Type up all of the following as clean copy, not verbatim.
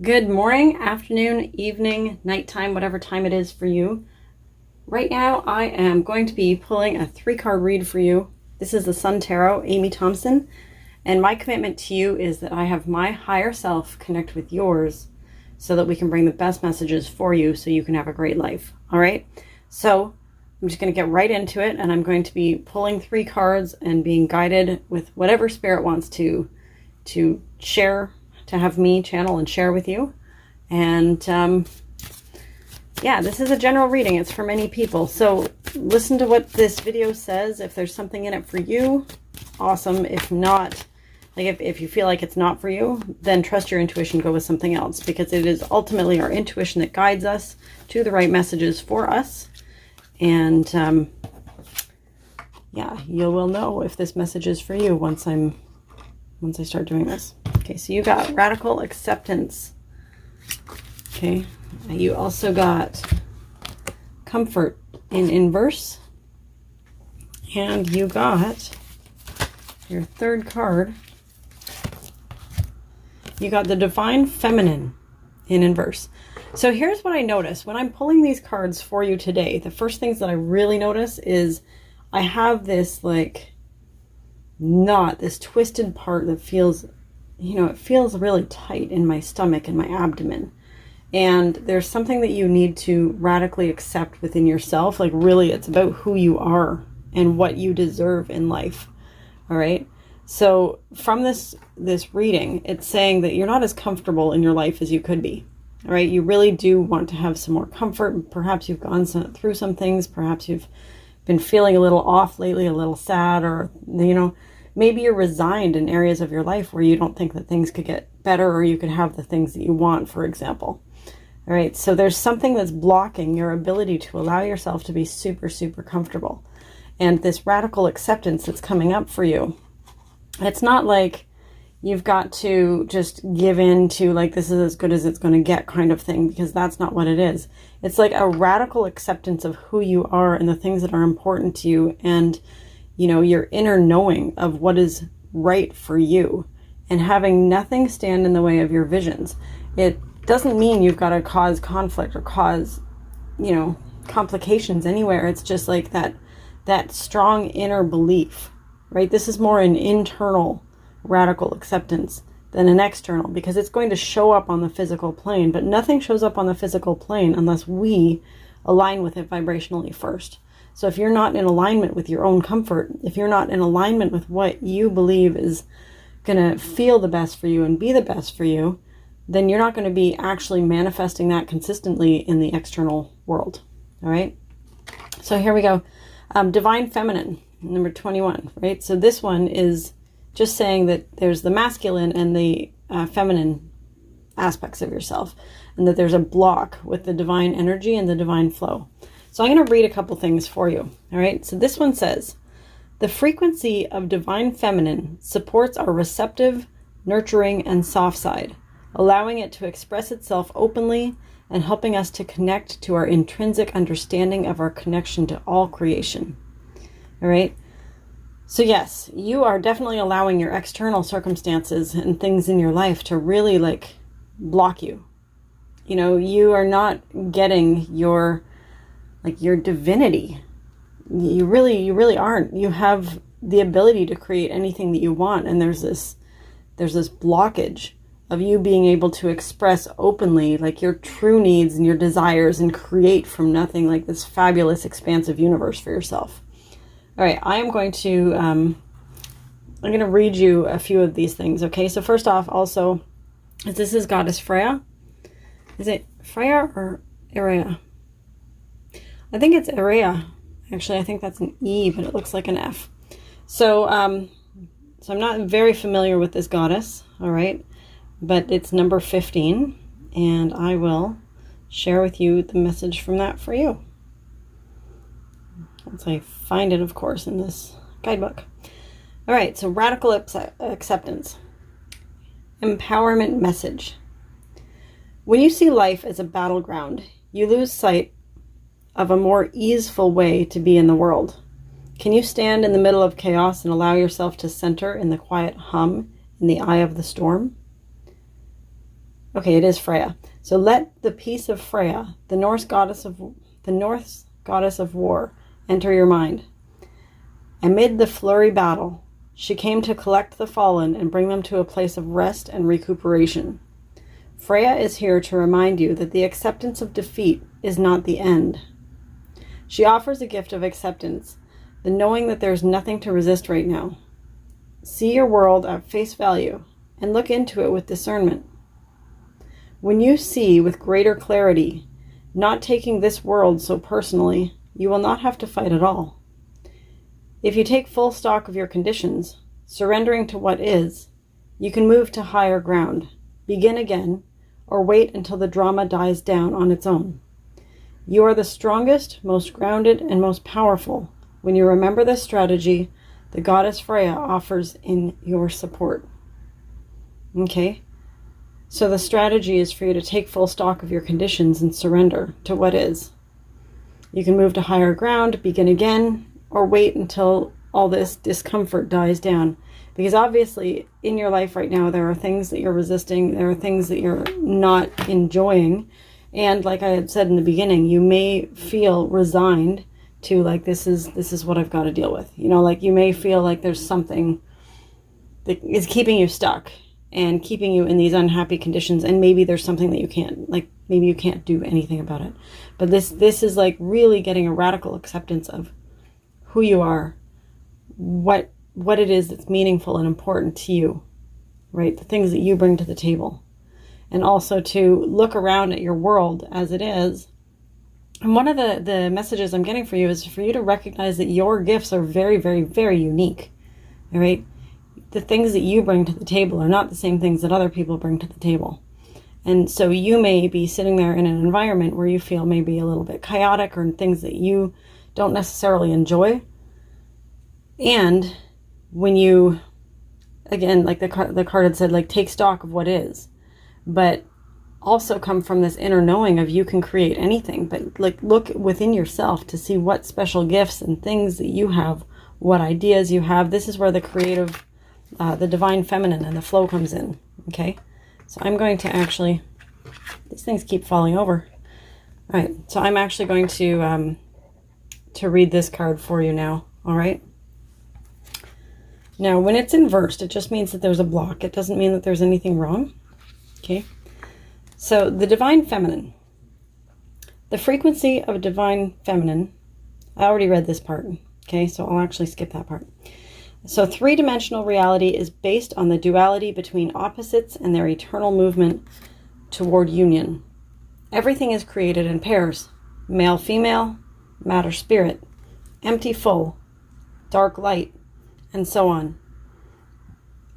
Good morning, afternoon, evening, nighttime, whatever time it is for you. Right now, I am going to be pulling a 3-card read for you. This is the Sun Tarot, Amy Thomson, and my commitment to you is that I have my higher self connect with yours so that we can bring the best messages for you so you can have a great life. All right? So I'm just going to get right into it, and I'm going to be pulling 3 cards and being guided with whatever spirit wants to share, to have me channel and share with you. And yeah, this is a general reading. It's for many people. So listen to what this video says. If there's something in it for you, awesome. If not, like if you feel like it's not for you, then trust your intuition, go with something else, because it is ultimately our intuition that guides us to the right messages for us. And yeah, you will know if this message is for you once I start doing this. Okay, so you got radical acceptance. Okay, you also got comfort in inverse. And you got your 3rd card. You got the divine feminine in inverse. So here's what I notice when I'm pulling these cards for you today. The first things that I really notice is I have this knot, this twisted part that feels, it feels really tight in my stomach and my abdomen. And there's something that you need to radically accept within yourself. Like, really, it's about who you are and what you deserve in life. All right. So from this reading, it's saying that you're not as comfortable in your life as you could be. All right. You really do want to have some more comfort. Perhaps you've gone through some things. Perhaps you've been feeling a little off lately, a little sad, or, maybe you're resigned in areas of your life where you don't think that things could get better, or you could have the things that you want, for example. All right, so there's something that's blocking your ability to allow yourself to be super, super comfortable. And this radical acceptance that's coming up for you, it's not like you've got to just give in to this is as good as it's going to get kind of thing, because that's not what it is. It's like a radical acceptance of who you are and the things that are important to you, and your inner knowing of what is right for you, and having nothing stand in the way of your visions. It doesn't mean you've got to cause conflict or cause, complications anywhere. It's just like that strong inner belief, right? This is more an internal radical acceptance than an external, because it's going to show up on the physical plane, but nothing shows up on the physical plane unless we align with it vibrationally first. So if you're not in alignment with your own comfort, if you're not in alignment with what you believe is going to feel the best for you and be the best for you, then you're not going to be actually manifesting that consistently in the external world. All right. So here we go. Divine feminine, number 21, right? So this one is just saying that there's the masculine and the feminine aspects of yourself, and that there's a block with the divine energy and the divine flow. So I'm going to read a couple things for you. All right. So this one says, the frequency of divine feminine supports our receptive, nurturing, and soft side, allowing it to express itself openly and helping us to connect to our intrinsic understanding of our connection to all creation. All right. So yes, you are definitely allowing your external circumstances and things in your life to really block you. You are not getting your divinity. You really aren't. You have the ability to create anything that you want, and there's this blockage of you being able to express openly your true needs and your desires and create from nothing, this fabulous expansive universe for yourself. All right, I'm going to read you a few of these things. Okay, so first off, also, this is Goddess Freya. Is it Freya or Area? I think it's Area. Actually, I think that's an E, but it looks like an F. So, so I'm not very familiar with this goddess, all right, but it's number 15, and I will share with you the message from that for you. Once I find it, of course, in this guidebook. All right, so radical acceptance. Empowerment message. When you see life as a battleground, you lose sight of a more easeful way to be in the world. Can you stand in the middle of chaos and allow yourself to center in the quiet hum in the eye of the storm? Okay, it is Freya. So let the peace of Freya, the Norse goddess of war, enter your mind. Amid the flurry battle, she came to collect the fallen and bring them to a place of rest and recuperation. Freya is here to remind you that the acceptance of defeat is not the end. She offers a gift of acceptance, the knowing that there's nothing to resist right now. See your world at face value and look into it with discernment. When you see with greater clarity, not taking this world so personally, you will not have to fight at all. If you take full stock of your conditions, surrendering to what is, you can move to higher ground, begin again, or wait until the drama dies down on its own. You are the strongest, most grounded, and most powerful when you remember this strategy the goddess Freya offers in your support. Okay? So the strategy is for you to take full stock of your conditions and surrender to what is. You can move to higher ground, begin again, or wait until all this discomfort dies down. Because obviously, in your life right now, there are things that you're resisting, there are things that you're not enjoying. And like I had said in the beginning, you may feel resigned to like, this is what I've got to deal with. You know, like you may feel like there's something that is keeping you stuck and keeping you in these unhappy conditions. And maybe there's something that you can't, like maybe you can't do anything about it. But this is like really getting a radical acceptance of who you are, what it is that's meaningful and important to you, right? The things that you bring to the table. And also to look around at your world as it is. And one of the messages I'm getting for you is for you to recognize that your gifts are very, very, very unique, all right? The things that you bring to the table are not the same things that other people bring to the table. And so you may be sitting there in an environment where you feel maybe a little bit chaotic or things that you don't necessarily enjoy. And when you, again, like the card had said, like take stock of what is, but also come from this inner knowing of you can create anything, but like look within yourself to see what special gifts and things that you have, what ideas you have. This is where the creative, the divine feminine and the flow comes in. Okay. So I'm going to actually, these things keep falling over. All right. So I'm actually going to read this card for you now. All right. Now, when it's inversed, it just means that there's a block. It doesn't mean that there's anything wrong. Okay. So the divine feminine, the frequency of divine feminine, I already read this part. Okay. So I'll actually skip that part. So three-dimensional reality is based on the duality between opposites and their eternal movement toward union. Everything is created in pairs: male, female, matter, spirit, empty, full, dark, light, and so on.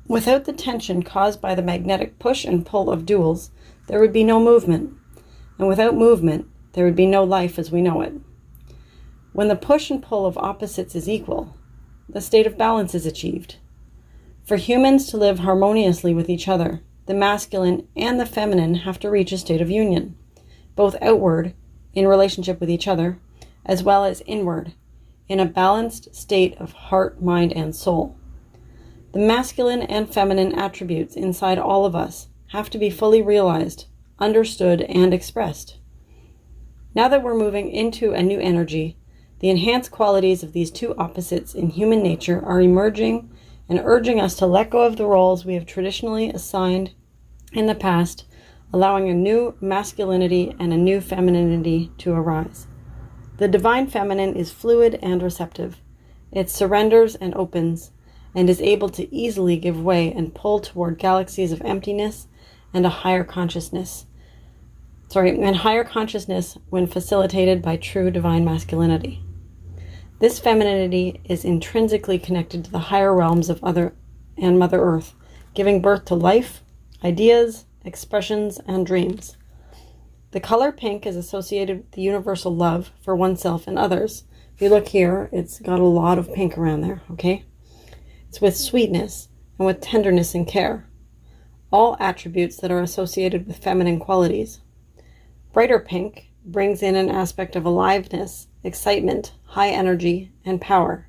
Without the tension caused by the magnetic push and pull of duals, there would be no movement. And without movement, there would be no life as we know it. When the push and pull of opposites is equal, the state of balance is achieved. For humans to live harmoniously with each other, the masculine and the feminine have to reach a state of union, both outward, in relationship with each other, as well as inward, in a balanced state of heart, mind, and soul. The masculine and feminine attributes inside all of us have to be fully realized, understood, and expressed. Now that we're moving into a new energy, the enhanced qualities of these two opposites in human nature are emerging and urging us to let go of the roles we have traditionally assigned in the past, allowing a new masculinity and a new femininity to arise. The divine feminine is fluid and receptive. It surrenders and opens, and is able to easily give way and pull toward galaxies of emptiness and a higher consciousness. Higher consciousness when facilitated by true divine masculinity. This femininity is intrinsically connected to the higher realms of Mother Earth, giving birth to life, ideas, expressions, and dreams. The color pink is associated with the universal love for oneself and others. If you look here, it's got a lot of pink around there, okay? It's with sweetness and with tenderness and care, all attributes that are associated with feminine qualities. Brighter pink brings in an aspect of aliveness, excitement, high energy, and power.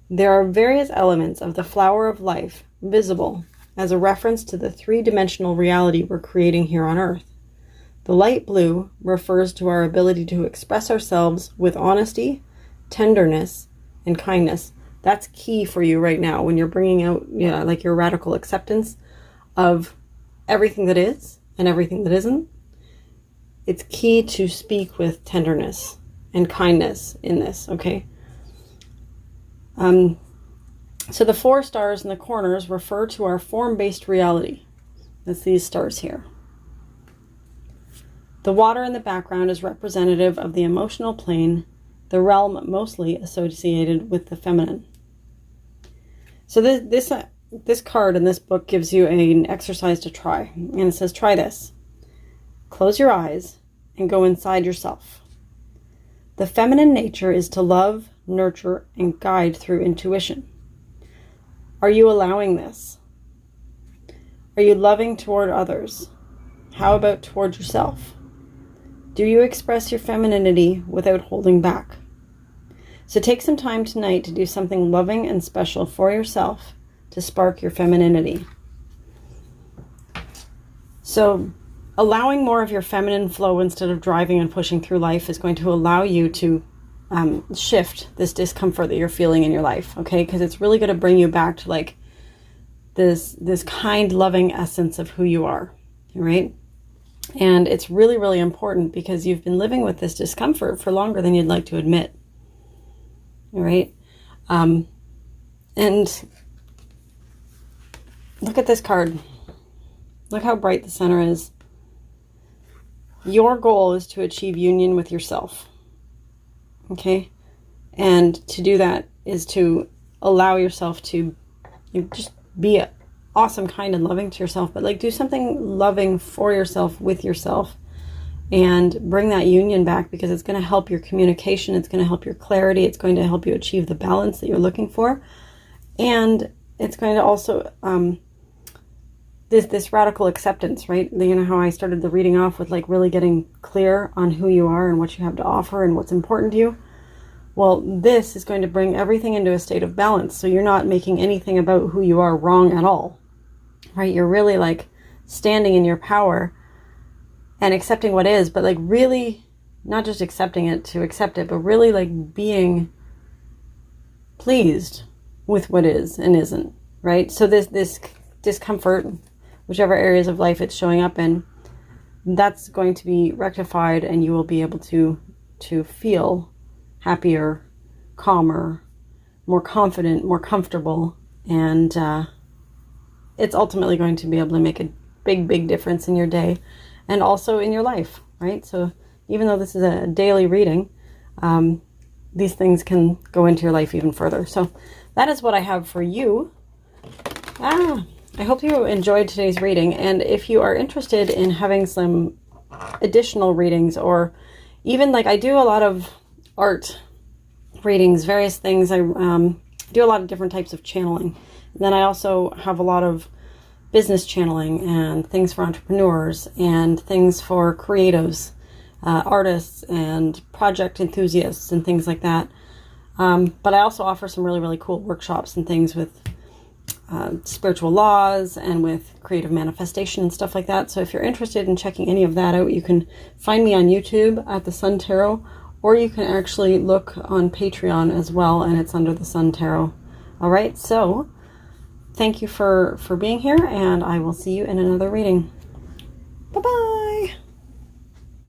There are various elements of the flower of life visible as a reference to the three-dimensional reality we're creating here on Earth. The light blue refers to our ability to express ourselves with honesty, tenderness, and kindness. That's key for you right now when you're bringing out, like your radical acceptance of everything that is and everything that isn't. It's key to speak with tenderness and kindness in this, okay? So the 4 stars in the corners refer to our form-based reality. That's these stars here. The water in the background is representative of the emotional plane, the realm mostly associated with the feminine. So this card in this book gives you an exercise to try. And it says, try this. Close your eyes and go inside yourself. The feminine nature is to love, nurture, and guide through intuition. Are you allowing this? Are you loving toward others? How about toward yourself? Do you express your femininity without holding back? So take some time tonight to do something loving and special for yourself to spark your femininity. So allowing more of your feminine flow instead of driving and pushing through life is going to allow you to shift this discomfort that you're feeling in your life, okay? Because it's really going to bring you back to like this kind, loving essence of who you are, right? And it's really, really important because you've been living with this discomfort for longer than you'd like to admit, all right? And look at this card. Look how bright the center is. Your goal is to achieve union with yourself. Okay? And to do that is to allow yourself to just be awesome, kind, and loving to yourself, but like do something loving for yourself, with yourself, and bring that union back, because it's going to help your communication, it's going to help your clarity, it's going to help you achieve the balance that you're looking for, and it's going to also this radical acceptance, right? You know how I started the reading off with like really getting clear on who you are and what you have to offer and what's important to you. Well, this is going to bring everything into a state of balance. So you're not making anything about who you are wrong at all, right? You're really like standing in your power and accepting what is, but like really not just accepting it to accept it, but really like being pleased with what is and isn't, right? So this discomfort, whichever areas of life it's showing up in, that's going to be rectified, and you will be able to feel happier, calmer, more confident, more comfortable, and it's ultimately going to be able to make a big, big difference in your day and also in your life, right? So even though this is a daily reading, these things can go into your life even further. So that is what I have for you. I hope you enjoyed today's reading, and if you are interested in having some additional readings, or even like I do a lot of art readings, various things, I do a lot of different types of channeling. And then I also have a lot of business channeling and things for entrepreneurs and things for creatives, artists and project enthusiasts and things like that. But I also offer some really, really cool workshops and things with spiritual laws and with creative manifestation and stuff like that. So if you're interested in checking any of that out, you can find me on YouTube at the Sun Tarot, or you can actually look on Patreon as well, and it's under the Sun Tarot. All right, so thank you for being here, and I will see you in another reading. Bye-bye.